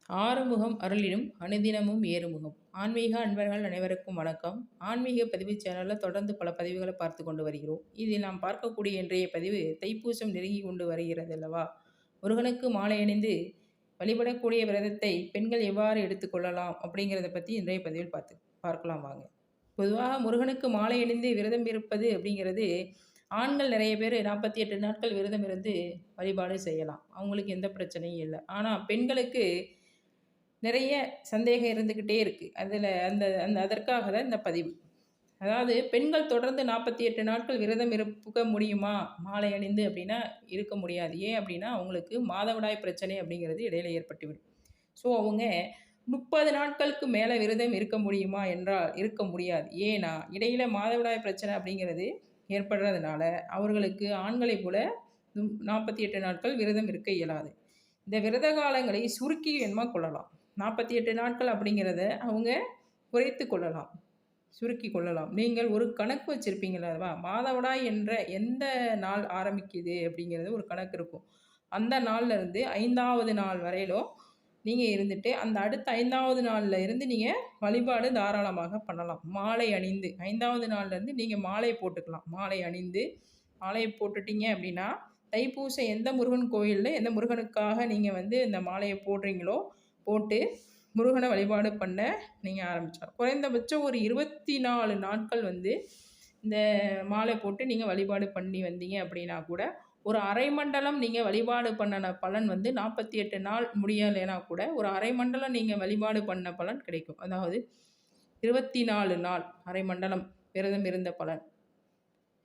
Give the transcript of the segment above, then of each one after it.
ஆறுமுகம் அருளிடும் அனுதினமும் ஏறுமுகம். ஆன்மீக அன்பர்கள் அனைவருக்கும் வணக்கம். ஆன்மீக பதிவு சேனலில் தொடர்ந்து பல பதிவுகளை பார்த்து கொண்டு வருகிறோம். இதில் நாம் பார்க்கக்கூடிய இன்றைய பதிவு தைப்பூசம் நெருங்கி கொண்டு வருகிறது அல்லவா? முருகனுக்கு மாலை அணிந்து வழிபடக்கூடிய விரதத்தை பெண்கள் எவ்வாறு எடுத்துக்கொள்ளலாம் அப்படிங்கிறத பற்றி இன்றைய பதிவில் பார்க்கலாம் வாங்க. பொதுவாக முருகனுக்கு மாலை அணிந்து விரதம் இருப்பது அப்படிங்கிறது ஆண்கள் நிறைய பேர் 48 நாட்கள் விரதம் இருந்து வழிபாடு செய்யலாம். அவங்களுக்கு எந்த பிரச்சனையும் இல்லை. ஆனால் பெண்களுக்கு நிறைய சந்தேகம் இருந்துக்கிட்டே இருக்குது. அதற்காக தான் இந்த பதிவு. அதாவது பெண்கள் தொடர்ந்து 48 நாட்கள் விரதம் இருக்க முடியுமா மாலை அணிந்து அப்படின்னா இருக்க முடியாது. ஏன் அப்படின்னா அவங்களுக்கு மாதவிடாய் பிரச்சனை அப்படிங்கிறது இடையில ஏற்பட்டுவிடும். ஸோ அவங்க 30 நாட்களுக்கு மேலே விரதம் இருக்க முடியுமா என்றால் இருக்க முடியாது. ஏன்னா இடையில மாதவிடாய் பிரச்சனை அப்படிங்கிறது ஏற்படுறதுனால அவர்களுக்கு ஆண்களை போல 48 நாட்கள் விரதம் இருக்க இயலாது. இந்த விரத காலங்களை சுருக்கி வேணுமா கொள்ளலாம். 48 நாட்கள் அப்படிங்கிறத அவங்க குறைத்து கொள்ளலாம், சுருக்கி கொள்ளலாம். நீங்கள் ஒரு கணக்கு வச்சுருப்பீங்களா? மாதவிடாய் என்ற எந்த நாள் ஆரம்பிக்குது அப்படிங்கிறது ஒரு கணக்கு இருக்கும். அந்த நாள்லேருந்து 5வது நாள் வரையிலும் நீங்கள் இருந்துட்டு அந்த அடுத்த 5வது நாளில் இருந்து நீங்கள் வழிபாடு தாராளமாக பண்ணலாம். மாலை அணிந்து 5வது நாள்லேருந்து நீங்கள் மாலை போட்டுக்கலாம். மாலை அணிந்து மாலையை போட்டுட்டீங்க அப்படின்னா தைப்பூசம் எந்த முருகன் கோயிலில் எந்த முருகனுக்காக நீங்கள் இந்த மாலையை போடுறீங்களோ போட்டு முருகனை வழிபாடு பண்ண நீங்கள் ஆரம்பிச்சிடலாம். குறைந்தபட்சம் ஒரு 24 நாட்கள் இந்த மாலை போட்டு நீங்கள் வழிபாடு பண்ணி வந்தீங்க அப்படின்னா கூட ஒரு அரை மண்டலம் நீங்கள் வழிபாடு பண்ணின பலன் 48 நாள் முடியலைன்னா கூட ஒரு அரை மண்டலம் நீங்கள் வழிபாடு பண்ண பலன் கிடைக்கும். அதாவது 24 நாள் அரை மண்டலம் விரதம் இருந்த பலன்.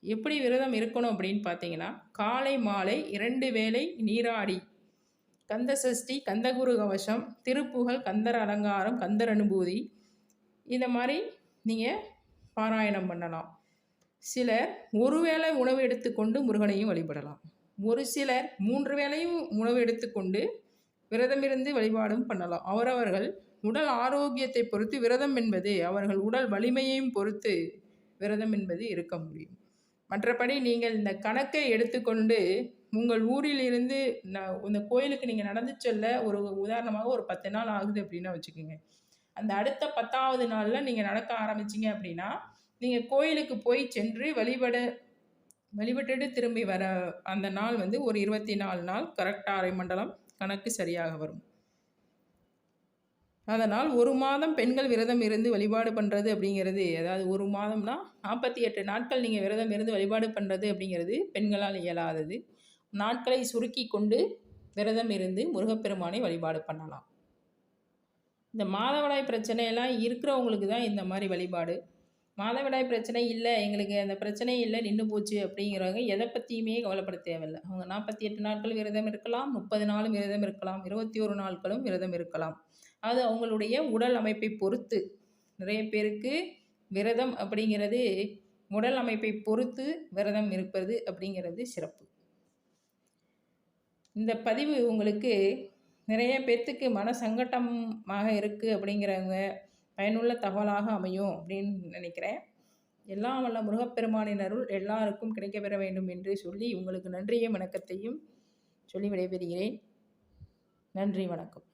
எப்படி விரதம் இருக்கணும் அப்படின்னு பார்த்தீங்கன்னா, காலை மாலை 2 வேளை நீராடி கந்த சஷ்டி, கந்தகுரு கவசம், திருப்புகழ், கந்தர் அலங்காரம், கந்தர் அனுபூதி இந்த மாதிரி நீங்கள் பாராயணம் பண்ணலாம். சிலர் ஒரு வேளை உணவு எடுத்துக்கொண்டு முருகனையும் வழிபடலாம். ஒரு சிலர் 3 வேளையும் உணவு எடுத்துக்கொண்டு விரதம் இருந்து வழிபாடும் பண்ணலாம். அவரவர்கள் உடல் ஆரோக்கியத்தை பொறுத்து விரதம் என்பது அவர்கள் உடல் வலிமையையும் பொறுத்து விரதம் என்பது இருக்க முடியும். மற்றபடி நீங்கள் இந்த கணக்கை எடுத்துக்கொண்டு உங்கள் ஊரில் இருந்து இந்த கோயிலுக்கு நீங்கள் நடந்து செல்ல ஒரு உதாரணமாக ஒரு 10 நாள் ஆகுது அப்படின்னா வச்சுக்கோங்க. அந்த அடுத்த 10வது நாளில் நீங்கள் நடக்க ஆரம்பிச்சிங்க அப்படின்னா நீங்கள் கோயிலுக்கு போய் சென்று வழிபட்டுட்டு திரும்பி வர அந்த நாள் ஒரு 24 நாள் கரெக்டாக அரை மண்டலம் கணக்கு சரியாக வரும். அதனால் ஒரு மாதம் பெண்கள் விரதம் இருந்து வழிபாடு பண்ணுறது அப்படிங்கிறது, அதாவது ஒரு மாதம்னா 48 நாட்கள் நீங்கள் விரதம் இருந்து வழிபாடு பண்ணுறது அப்படிங்கிறது பெண்களால் இயலாதது. நாட்களை சுருக்கி கொண்டு விரதம் இருந்து முருகப்பெருமானை வழிபாடு பண்ணலாம். இந்த மாதவிடாய் பிரச்சனையெல்லாம் இருக்கிறவங்களுக்கு தான் இந்த மாதிரி வழிபாடு. மாதவிடாய் பிரச்சனை இல்லை, எங்களுக்கு அந்த பிரச்சனை இல்லை, நின்று போச்சு அப்படிங்கிறவங்க எதை பற்றியுமே கவலைப்பட தேவையில்லை. அவங்க 48 நாட்கள் விரதம் இருக்கலாம், 30 நாளும் விரதம் இருக்கலாம், 21 நாட்களும் விரதம் இருக்கலாம். அது அவங்களுடைய உடல் அமைப்பை பொறுத்து. நிறைய பேருக்கு விரதம் அப்படிங்கிறது உடல் அமைப்பை பொறுத்து விரதம் இருப்பது அப்படிங்கிறது சிறப்பு. இந்த பதிவு உங்களுக்கு நிறைய பேர்த்துக்கு மன சங்கட்டமாக இருக்குது அப்படிங்கிறவங்க பயனுள்ள தகவலாக அமையும் அப்படின்னு நினைக்கிறேன். எல்லாம் வல்ல முருகப்பெருமானின் அருள் எல்லாருக்கும் கிடைக்கப்பெற வேண்டும் என்று சொல்லி உங்களுக்கு நன்றியும் வணக்கத்தையும் சொல்லி விடைபெறுகிறேன். நன்றி, வணக்கம்.